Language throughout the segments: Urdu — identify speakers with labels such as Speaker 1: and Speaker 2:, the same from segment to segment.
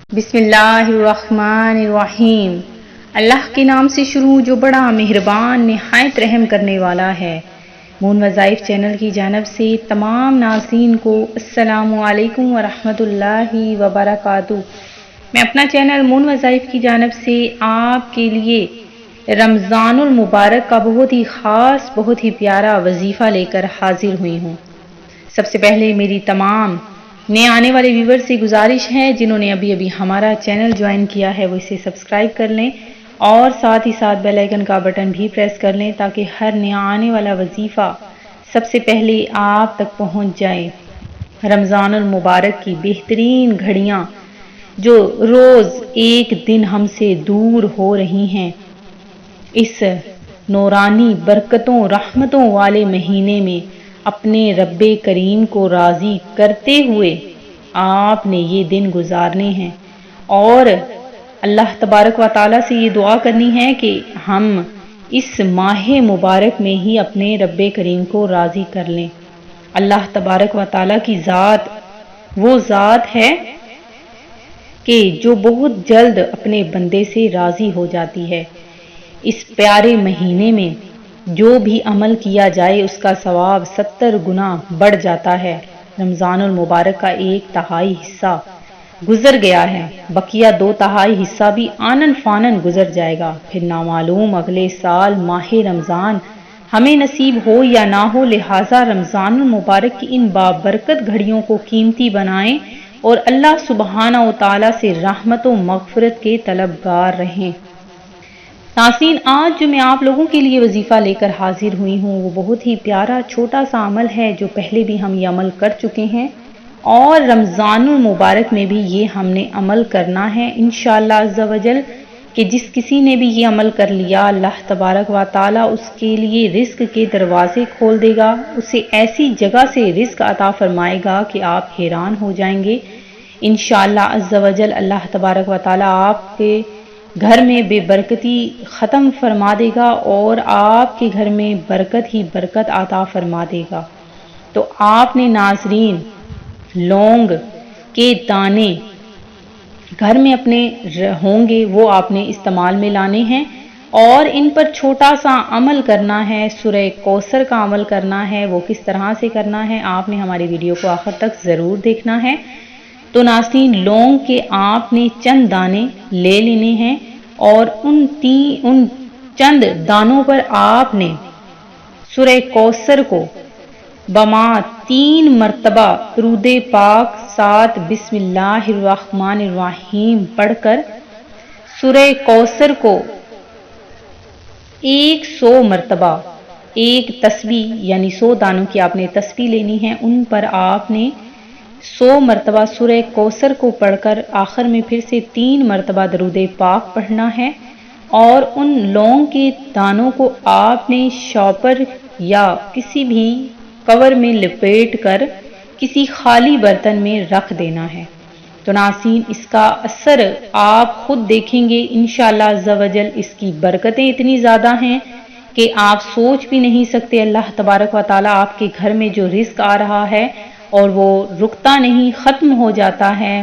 Speaker 1: بسم اللہ الرحمن الرحیم۔ اللہ کے نام سے شروع جو بڑا مہربان نہایت رحم کرنے والا ہے۔ مون وظائف چینل کی جانب سے تمام ناظرین کو السلام علیکم ورحمۃ اللہ وبرکاتہ۔ میں اپنا چینل مون وظائف کی جانب سے آپ کے لیے رمضان المبارک کا بہت ہی خاص بہت ہی پیارا وظیفہ لے کر حاضر ہوئی ہوں۔ سب سے پہلے میری تمام نئے آنے والے ویور سے گزارش ہے جنہوں نے ابھی ہمارا چینل جوائن کیا ہے وہ اسے سبسکرائب کر لیں اور ساتھ ہی ساتھ بیل آئیکن کا بٹن بھی پریس کر لیں تاکہ ہر نیا آنے والا وظیفہ سب سے پہلے آپ تک پہنچ جائے۔ رمضان المبارک کی بہترین گھڑیاں جو روز ایک دن ہم سے دور ہو رہی ہیں، اس نورانی برکتوں رحمتوں والے مہینے میں اپنے رب کریم کو راضی کرتے ہوئے آپ نے یہ دن گزارنے ہیں اور اللہ تبارک و تعالیٰ سے یہ دعا کرنی ہے کہ ہم اس ماہ مبارک میں ہی اپنے رب کریم کو راضی کر لیں۔ اللہ تبارک و تعالیٰ کی ذات وہ ذات ہے کہ جو بہت جلد اپنے بندے سے راضی ہو جاتی ہے۔ اس پیارے مہینے میں جو بھی عمل کیا جائے اس کا ثواب 70 گنا بڑھ جاتا ہے۔ رمضان المبارک کا 1/3 حصہ گزر گیا ہے، بقیہ 2/3 حصہ بھی آنن فانن گزر جائے گا، پھر نامعلوم اگلے سال ماہ رمضان ہمیں نصیب ہو یا نہ ہو، لہٰذا رمضان المبارک کی ان بابرکت گھڑیوں کو قیمتی بنائیں اور اللہ سبحانہ و تعالیٰ سے رحمت و مغفرت کے طلبگار رہیں۔ ناظرین، آج جو میں آپ لوگوں کے لیے وظیفہ لے کر حاضر ہوئی ہوں وہ بہت ہی پیارا چھوٹا سا عمل ہے جو پہلے بھی ہم یہ عمل کر چکے ہیں اور رمضان المبارک میں بھی یہ ہم نے عمل کرنا ہے انشاءاللہ عز و جل، کہ جس کسی نے بھی یہ عمل کر لیا اللہ تبارک و تعالیٰ اس کے لیے رزق کے دروازے کھول دے گا، اسے ایسی جگہ سے رزق عطا فرمائے گا کہ آپ حیران ہو جائیں گے انشاءاللہ عز و جل۔ اللہ تبارک و تعالیٰ آپ کے گھر میں بے برکتی ختم فرما دے گا اور آپ کے گھر میں برکت ہی برکت عطا فرما دے گا۔ تو آپ نے ناظرین لونگ کے دانے گھر میں اپنے ہوں گے وہ آپ نے استعمال میں لانے ہیں اور ان پر چھوٹا سا عمل کرنا ہے، سورہ کوثر کا عمل کرنا ہے۔ وہ کس طرح سے کرنا ہے آپ نے ہماری ویڈیو کو آخر تک ضرور دیکھنا ہے۔ تو ناظرین لونگ کے آپ نے چند دانے لے لینے ہیں اور ان چند دانوں پر آپ نے سورہ کوثر کو بما 3 مرتبہ درود پاک ساتھ بسم اللہ الرحمن الرحیم پڑھ کر سورہ کوثر کو 100 مرتبہ ایک تسبیح یعنی 100 دانوں کی آپ نے تسبیح لینی ہے، ان پر آپ نے 100 مرتبہ سورہ کوثر کو پڑھ کر آخر میں پھر سے 3 مرتبہ درود پاک پڑھنا ہے اور ان لونگ کے دانوں کو آپ نے شاپر یا کسی بھی کور میں لپیٹ کر کسی خالی برتن میں رکھ دینا ہے۔ تو ناظرین اس کا اثر آپ خود دیکھیں گے انشاءاللہ عز و جل۔ اس کی برکتیں اتنی زیادہ ہیں کہ آپ سوچ بھی نہیں سکتے۔ اللہ تبارک و تعالیٰ آپ کے گھر میں جو رزق آ رہا ہے اور وہ رکتا نہیں، ختم ہو جاتا ہے۔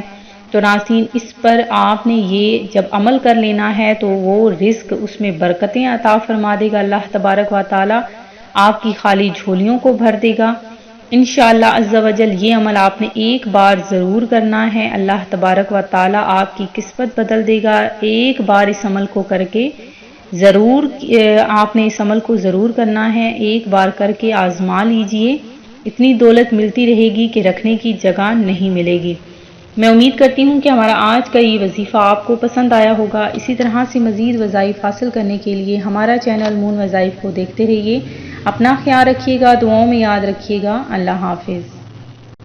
Speaker 1: تو ناظرین اس پر آپ نے یہ جب عمل کر لینا ہے تو وہ رزق اس میں برکتیں عطا فرما دے گا اللہ تبارک و تعالیٰ، آپ کی خالی جھولیوں کو بھر دے گا انشاءاللہ عز و جل۔ یہ عمل آپ نے ایک بار ضرور کرنا ہے، اللہ تبارک و تعالیٰ آپ کی قسمت بدل دے گا۔ ایک بار اس عمل کو کر کے ضرور آپ نے اس عمل کو ضرور کرنا ہے، ایک بار کر کے آزما لیجئے، اتنی دولت ملتی رہے گی کہ رکھنے کی جگہ نہیں ملے گی۔ میں امید کرتی ہوں کہ ہمارا آج کا یہ وظیفہ آپ کو پسند آیا ہوگا۔ اسی طرح سے مزید وظائف حاصل کرنے کے لیے ہمارا چینل مون وظائف کو دیکھتے رہیے۔ اپنا خیال رکھیے گا، دعاؤں میں یاد رکھیے گا۔ اللہ حافظ۔